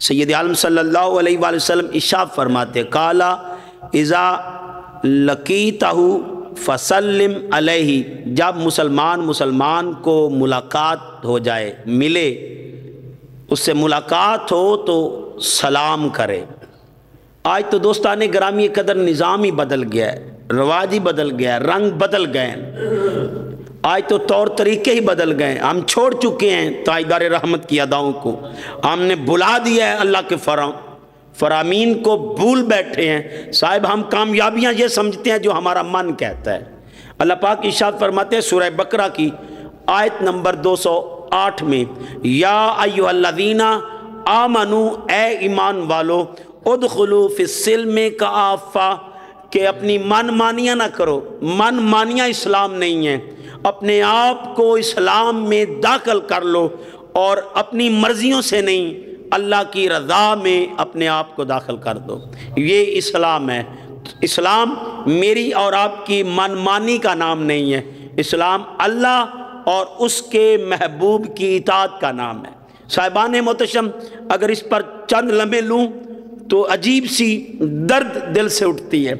سید عالم صلی اللہ علیہ وآلہ وسلم ارشاد فرماتے قالا اذا لقیتہ فسلم علیہ، جب مسلمان کو ملاقات ہو جائے، ملے، اس سے ملاقات ہو تو سلام کرے۔ آج تو دوستان گرامی قدر نظام ہی بدل گیا ہے، رواج ہی بدل گیا ہے، رنگ بدل گئے ہیں، آج تو طور طریقے ہی بدل گئے ہیں۔ ہم چھوڑ چکے ہیں تاجدار رحمت کی اداؤں کو، ہم نے بلا دیا ہے اللہ کے فرامین کو، بھول بیٹھے ہیں۔ صاحب ہم کامیابیاں یہ سمجھتے ہیں جو ہمارا من کہتا ہے۔ اللہ پاک ارشاد فرماتے ہیں سورہ بقرہ کی آیت نمبر 208 میں، یا ایھا الذین آمنوا، اے ایمان والو، ادخلوا فی السلم کافہ، کہ اپنی من مانیاں نہ کرو۔ من مانیاں اسلام نہیں ہے، اپنے آپ کو اسلام میں داخل کر لو اور اپنی مرضیوں سے نہیں، اللہ کی رضا میں اپنے آپ کو داخل کر دو۔ یہ اسلام ہے۔ اسلام میری اور آپ کی من مانی کا نام نہیں ہے، اسلام اللہ اور اس کے محبوب کی اطاعت کا نام ہے۔ صاحبان محتشم، اگر اس پر چند لمحے لوں تو عجیب سی درد دل سے اٹھتی ہے۔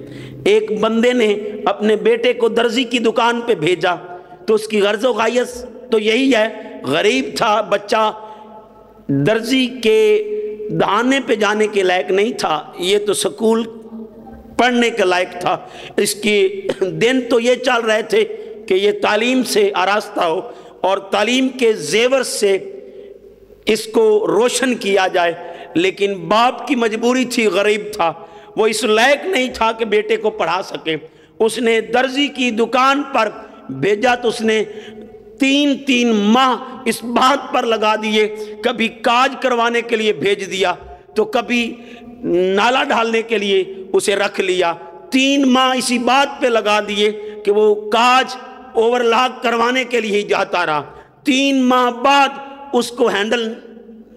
ایک بندے نے اپنے بیٹے کو درزی کی دکان پہ بھیجا تو اس کی غرض و غایت تو یہی ہے، غریب تھا بچہ، درزی کے دہانے پہ جانے کے لائق نہیں تھا، یہ تو سکول پڑھنے کے لائق تھا۔ اس کے دن تو یہ چل رہے تھے کہ یہ تعلیم سے آراستہ ہو اور تعلیم کے زیور سے اس کو روشن کیا جائے، لیکن باپ کی مجبوری تھی، غریب تھا، وہ اس لائق نہیں تھا کہ بیٹے کو پڑھا سکے۔ اس نے درزی کی دکان پر بھیجا تو اس نے تین ماہ اس بات پر لگا دیے، کبھی کاج کروانے کے لیے بھیج دیا تو کبھی نالا ڈھالنے کے لیے اسے رکھ لیا۔ 3 ماہ اسی بات پہ لگا دیے کہ وہ کاج اوور لاک کروانے کے لیے ہی جاتا رہا۔ 3 ماہ بعد اس کو ہینڈل،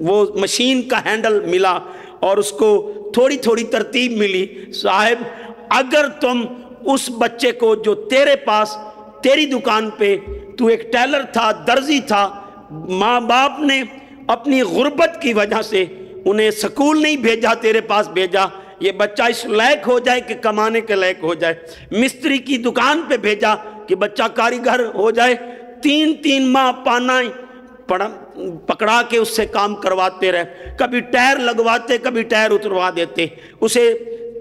وہ مشین کا ہینڈل ملا اور اس کو تھوڑی تھوڑی ترتیب ملی۔ صاحب اگر تم اس بچے کو جو تیرے پاس تیری دکان پہ، تو ایک ٹیلر تھا، درزی تھا، ماں باپ نے اپنی غربت کی وجہ سے انہیں سکول نہیں بھیجا، تیرے پاس بھیجا، یہ بچہ اس لائق ہو جائے کہ کمانے کے لائق ہو جائے، مستری کی دکان پہ بھیجا کہ بچہ کاریگر ہو جائے، 3 ماہ پانا پکڑا کے اس سے کام کرواتے رہے، کبھی ٹائر لگواتے، کبھی ٹائر اتروا دیتے، اسے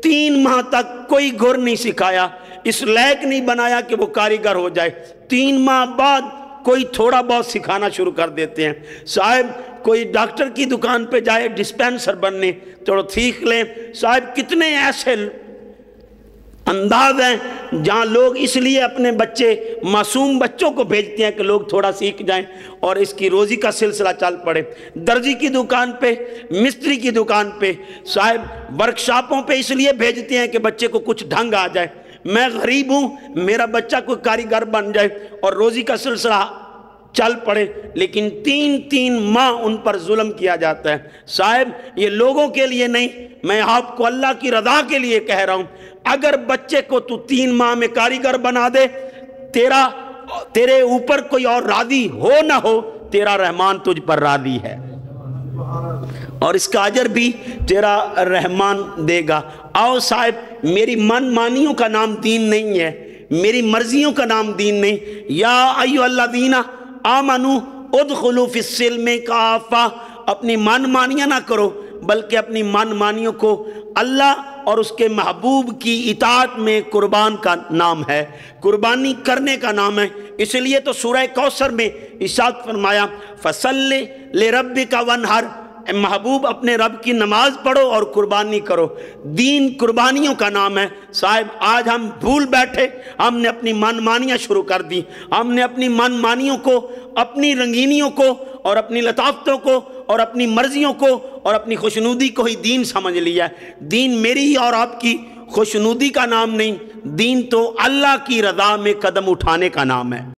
3 ماہ تک کوئی گھر نہیں سکھایا، اس لائق نہیں بنایا کہ وہ کاریگر ہو جائے۔ 3 ماہ بعد کوئی تھوڑا بہت سکھانا شروع کر دیتے ہیں۔ صاحب کوئی ڈاکٹر کی دکان پہ جائے ڈسپینسر بننے، تو سیکھ لیں۔ صاحب کتنے ایسے انداز ہیں جہاں لوگ اس لیے اپنے بچے، معصوم بچوں کو بھیجتے ہیں کہ لوگ تھوڑا سیکھ جائیں اور اس کی روزی کا سلسلہ چل پڑے۔ درزی کی دکان پہ، مستری کی دکان پہ، صاحب ورکشاپوں پہ اس لیے بھیجتے ہیں کہ بچے کو کچھ ڈھنگ آ جائے، میں غریب ہوں، میرا بچہ کوئی کاریگر بن جائے اور روزی کا سلسلہ چل پڑے، لیکن 3 ماہ ان پر ظلم کیا جاتا ہے۔ صاحب یہ لوگوں کے لیے نہیں، میں آپ کو اللہ کی رضا کے لیے کہہ رہا ہوں، اگر بچے کو تو 3 ماہ میں کاریگر بنا دے، تیرے اوپر کوئی اور راضی ہو نہ ہو، تیرا رحمان تجھ پر راضی ہے اور اس کا اجر بھی تیرا رحمان دے گا۔ آؤ صاحب، میری من مانیوں کا نام دین نہیں ہے، میری مرضیوں کا نام دین نہیں۔ یا ایھا الذین آمنوا ادخلوا فی السلم کافہ، اپنی من مانیاں نہ کرو بلکہ اپنی من مانیوں کو اللہ اور اس کے محبوب کی اطاعت میں قربان کا نام ہے، قربانی کرنے کا نام ہے۔ اس لیے تو سورہ کوثر میں ارشاد فرمایا فصل لربک وانحر، محبوب اپنے رب کی نماز پڑھو اور قربانی کرو۔ دین قربانیوں کا نام ہے۔ صاحب آج ہم بھول بیٹھے، ہم نے اپنی من مانیاں شروع کر دی، ہم نے اپنی من مانیوں کو، اپنی رنگینیوں کو اور اپنی لطافتوں کو اور اپنی مرضیوں کو اور اپنی خوشنودی کو ہی دین سمجھ لیا ہے۔ دین میری اور آپ کی خوشنودی کا نام نہیں، دین تو اللہ کی رضا میں قدم اٹھانے کا نام ہے۔